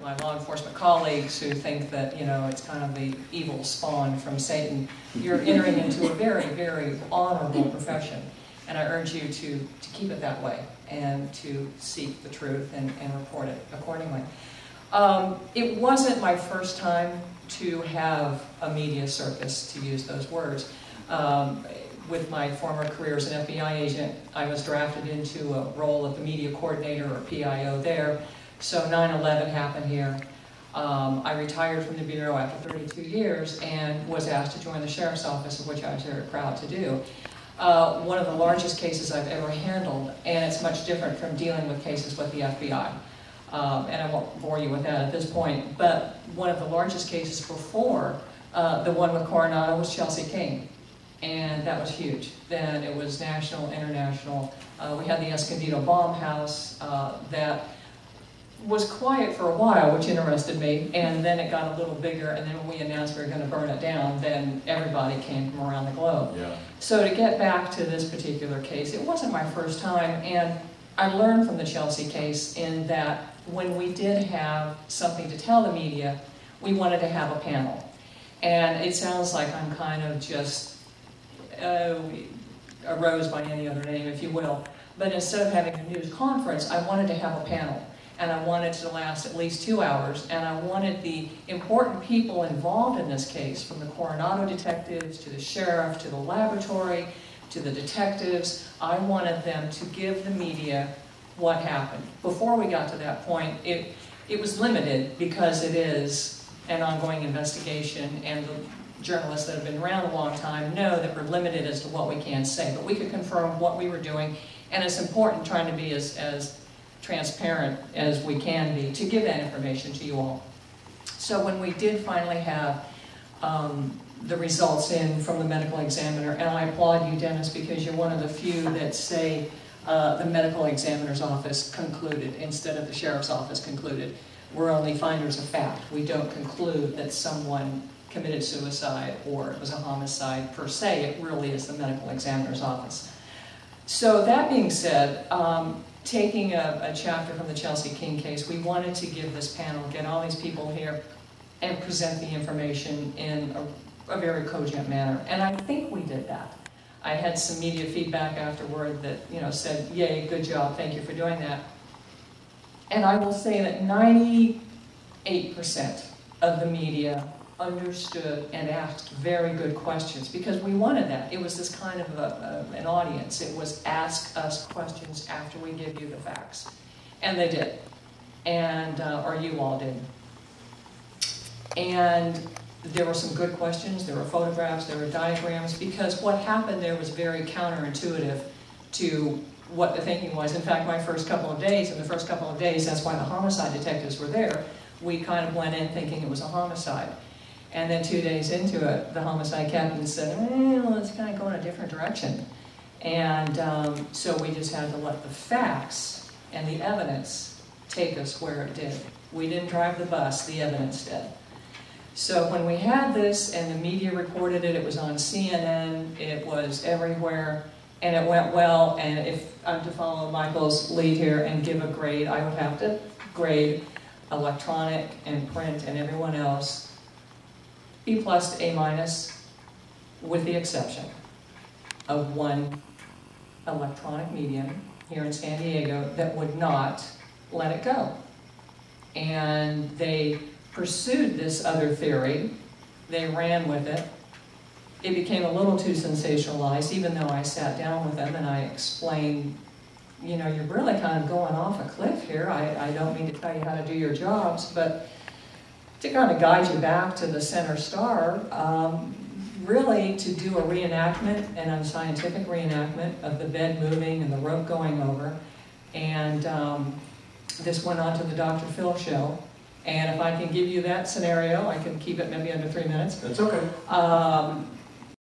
My law enforcement colleagues who think that, you know, it's kind of the evil spawn from Satan, you're entering into a very, very honorable profession. And I urge you to keep it that way and to seek the truth and report it accordingly. It wasn't my first time to have a media circus, to use those words. With my former career as an FBI agent, I was drafted into a role of the media coordinator or PIO there. So 9/11 happened here. I retired from the Bureau after 32 years and was asked to join the Sheriff's Office, of which I was very proud to do. One of the largest cases I've ever handled, and it's much different from dealing with cases with the FBI. And I won't bore you with that at this point, but one of the largest cases before the one with Coronado was Chelsea King. And that was huge. Then it was national, international. We had the Escondido bomb house that was quiet for a while, which interested me, and then it got a little bigger, and then when we announced we were going to burn it down, then everybody came from around the globe. Yeah. So to get back to this particular case, it wasn't my first time, and I learned from the Chelsea case in that when we did have something to tell the media, we wanted to have a panel. And it sounds like I'm kind of just a rose by any other name, if you will, but instead of having a news conference, I wanted to have a panel. And I wanted it to last at least 2 hours, and I wanted the important people involved in this case, from the Coronado detectives, to the sheriff, to the laboratory, to the detectives, I wanted them to give the media what happened. Before we got to that point, it was limited because it is an ongoing investigation, and the journalists that have been around a long time know that we're limited as to what we can say, but we could confirm what we were doing, and it's important trying to be as transparent as we can be to give that information to you all. So when we did finally have the results in from the medical examiner, and I applaud you, Dennis, because you're one of the few that say the medical examiner's office concluded instead of the sheriff's office concluded. We're only finders of fact. We don't conclude that someone committed suicide or it was a homicide per se. It really is the medical examiner's office. So that being said, taking a chapter from the Chelsea King case, we wanted to give this panel, get all these people here, and present the information in a very cogent manner. And I think we did that. I had some media feedback afterward that, you know, said, yay, good job, thank you for doing that. And I will say that 98% of the media understood and asked very good questions, because we wanted that. It was this kind of an audience. It was ask us questions after we give you the facts. And they did. And, or you all did. And there were some good questions, there were photographs, there were diagrams, because what happened there was very counterintuitive to what the thinking was. In fact, my first couple of days, that's why the homicide detectives were there, we kind of went in thinking it was a homicide. And then 2 days into it, the homicide captain said, well, let's kind of go in a different direction. And so we just had to let the facts and the evidence take us where it did. We didn't drive the bus, the evidence did. So when we had this and the media reported it, it was on CNN, it was everywhere, and it went well. And if I'm to follow Michael's lead here and give a grade, I would have to grade electronic and print and everyone else B+ to A-, with the exception of one electronic medium here in San Diego that would not let it go. And they pursued this other theory. They ran with it. It became a little too sensationalized, even though I sat down with them and I explained, you know, you're really kind of going off a cliff here. I don't mean to tell you how to do your jobs, but to kind of guide you back to the center star, really to do a reenactment, an unscientific reenactment of the bed moving and the rope going over. And this went on to the Dr. Phil show. And if I can give you that scenario, I can keep it maybe under 3 minutes. That's okay.